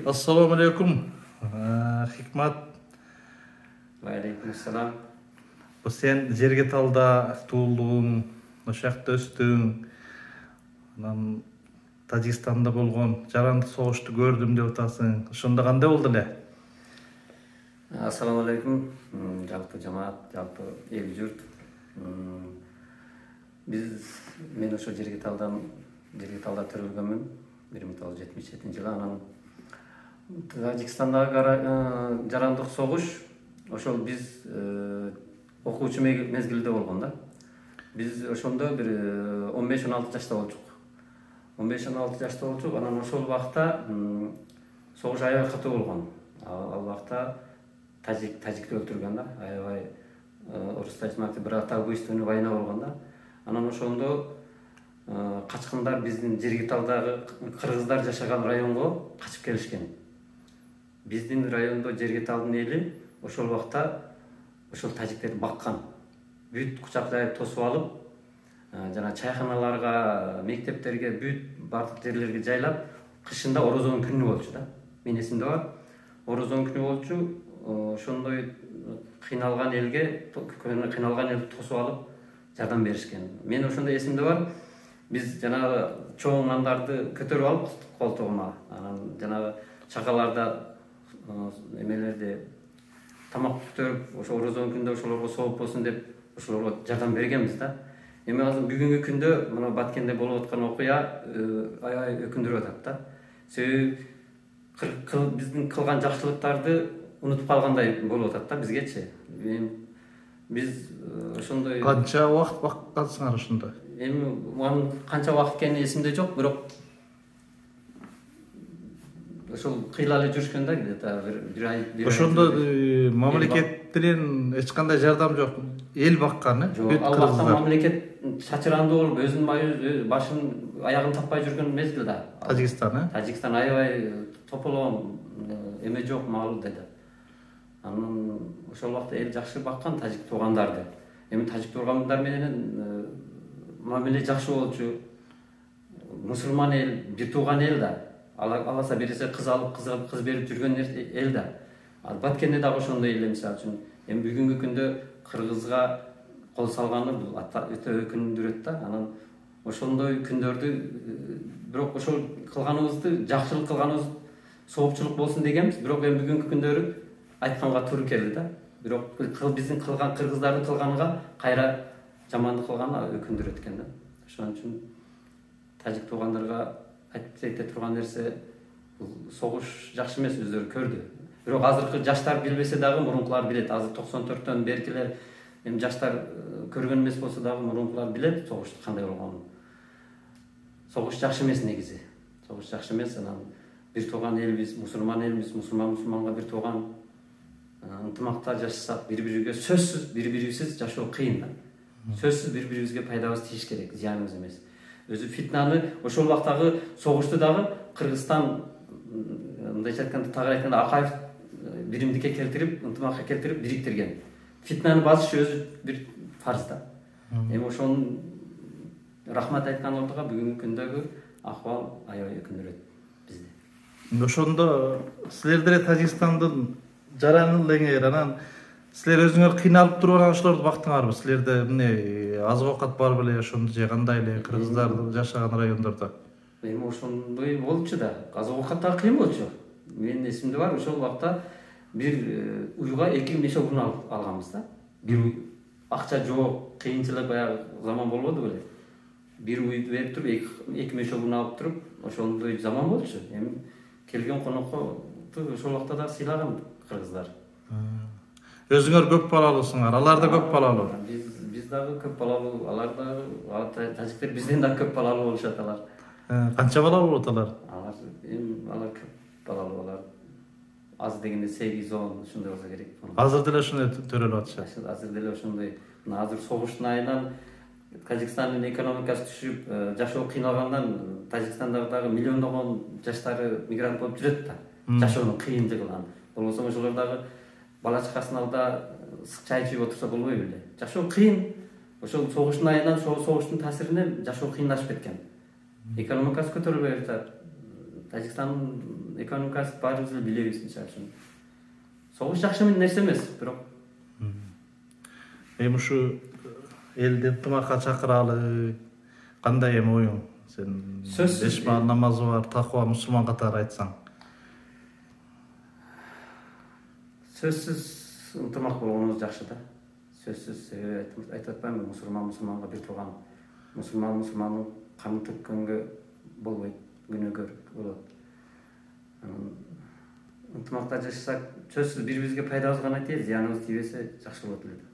Assalamu alaikum. Hikmat. Wa alaikum assalam. Sen жерге талда туулдуң, ошакта өстүң. Анан Тажикстанда болгон жарандык согушту көрдүм деп атасың. Ошондо кандай болду эле? Assalamu alaikum. Жалпы жамаат, жалпы эл журт. Мен ошо жерге талда төрөлгөнмүн 1977-жылы. Анан Тажикстандагы жарандык согуш ошол биз окуучу мезгилде болгон да. Биз ошондо бир 15-16 жашта болчук. 15-16 жашта болчук. Анан ошол убакта согуш аябай катуу болгон. Ал убакта тажикти өлтүргөн да. Аябай орустайчмакты бир атабуйственный война болгон да. Анан ошондо качкындар биздин Жергиталдагы кыргыздар жашаган районго качып келишкен. Биздин райондо Жергиталдын эли ошол убакта ошол тажиктерди баккан. Бүт кучактай тосуп алып, жана чайханаларга, мектептерге, бүт бардык жерлерге жайлап, кышында Орозон күнү болчу да. Мен эсимде бар. Орозон күнү болчу, ошондой кыйналган элди тосуп алып жардам беришкен. Мен ошондо эсимде бар. Биз жанагы чоң нандарды көтөрүп алып колтугума, анан жанагы чакаларда эмелерди тамак көтөрүп, ошо Орозон күндө ошолорго сооп болсун деп ошолорго жардам бергенбиз да. Эми азыр бүгүнкү күндө мына Баткенде болуп аткан окуя аябай өкүндүрүп атат да. Себеби биздин кылган жакшылыктарды унутуп калгандай болуп атат да бизгечи. Биз ошондой Канча убакыт баккансыңар ошондо? Эми анын канча убакыт экени эсимде жок, бирок ошол кыйлалып жүрүшкөн да, где-то бир ай. Ошондо мамлекеттен эч кандай жардам жок. Эл баккан, бүт кыргыздар. Ал убакта мамлекет чачырандуу болуп, өзүнүн башын аягын таппай жүргөн мезгил да. Тажикстан, Тажикстан аябай тополгон, эме жок мал деди. Анан ошол убакта эл жакшы баккан тажик туугандарды. Эми тажик туугандар менен мамиле жакшы болчу. Мусулман эл, бир тууган эл да. Аласа берсе кыз алып, кыз берип жүргөн эл да. Ал Баткенде дагы ошондой эле мисалы үчүн. Эми бүгүнкү күндө кыргызга кол салганы бул өтө өкүндүрөт да. Анан ошондой күндөрдү бирок ошол кылганыбызды, жакшылык кылганыбыз соопчулук болсун дегенбиз. Бирок эми бүгүнкү күндөрү айтканга туура келди да. Бирок биздин кылган кыргыздардын кылганыга кайра жамандык кылганы өкүндүрөт экен да. Ошон үчүн тажик туугандарга айта турган нерсе бул согуш жакшы эмес, өздөрү көрдү. Бирок азыркы жаштар билбесе дагы мурункулар билет. Азыр 94-төн беркилер эми жаштар көргөн эмес болсо дагы мурункулар билет согуштун кандай болгонун. Согуш жакшы эмес негизи. Согуш жакшы эмес. Анан бир тууган элбиз, мусулманга бир тууган ынтымакта жашасак, бири-бирибизге сөзсүз бири-бирибизсиз жашоо кыйын да. Сөзсүз бири-бирибизге пайдабыз тийиш керек, зыяныбыз эмес. Өзү фитнаны ошол убактагы согушту дагы Кыргызстан мындайча айтканда тагыраак айтканда Акаев биримдикке келтирип, ынтымакка келтирип бириктирген. Фитнаны басыш өзү бир фарз да. Эми ошонун рахмат айткан ордуга бүгүнкү күндөгү акыбал аябай өкүндүрөт бизди. Ошондо силер деле Тажикстандын жараны элеңер, анан силер өзүңөр кыйналып туруп ошолорду бактыңарбы? Силерде эмне азык оокат бар беле ошондо же кандай эле кыргыздар жашаган райондордо? Эми ошондой болчу да. Азык оокат да кыйын болчу. Менин эсимде бар, ошол убакта бир уйга 2 мешогун алганбыз да. Бир уй акча жок, кыйынчылык баягы заман болбоду беле. Бир уйду берип туруп, 2 мешогун алып туруп, ошондой заман болчу. Эми келген конокко ошол убакта да сыйлаган кыргыздар. Өзүңөр көп балалуусуңар, алар да көп балалуу. Биз дагы көп балалуу, алар да тажиктер бизден да көп балалуу болушат алар. Канча балалуу болот алар? Алар көп балалуу, алар аз дегенде 8-10 ушундай болсо керек. Азыр деле ошондой төрөлүп атышат. Азыр деле ошондой. Мына азыр согуштун айынан Тажикстандын экономикасы түшүп, жашоо кыйналгандан Тажикстандагы миллиондогон жаштары мигрант болуп жүрөт да. Жашоонун кыйынчылыгынан. Болбосо ошолор дагы бала чакасын алда чай ичип отурса болбой беле. Жашоо кыйын. Ошол согуштун айынан, согуштун таасиринен жашоо кыйынлашып кеткен. Экономикасы көтөрүлбөй жатат. Тажикстандын экономикасы баарыбыз эле билебиз. Мисалы үчүн согуш жакшы нерсе эмес, бирок эми ушу элди ынтымакка чакыралы кандай эми оюң? Сен Сөзсүз беш баал намазы бар, такыба мусулман катары айтсаң. Сөзсүз ынтымак болгонубуз жакшы да. Сөзсүз айтып атпаймынбы, мусулманга бир турган, мусулмандын канын төккөнгө болбойт, күнөөгөр болот. Ынтымакта жашасак, сөзсүз бири бирибизге пайдабыз гана тиет, зыяныбыз тийбесе жакшы болот эле.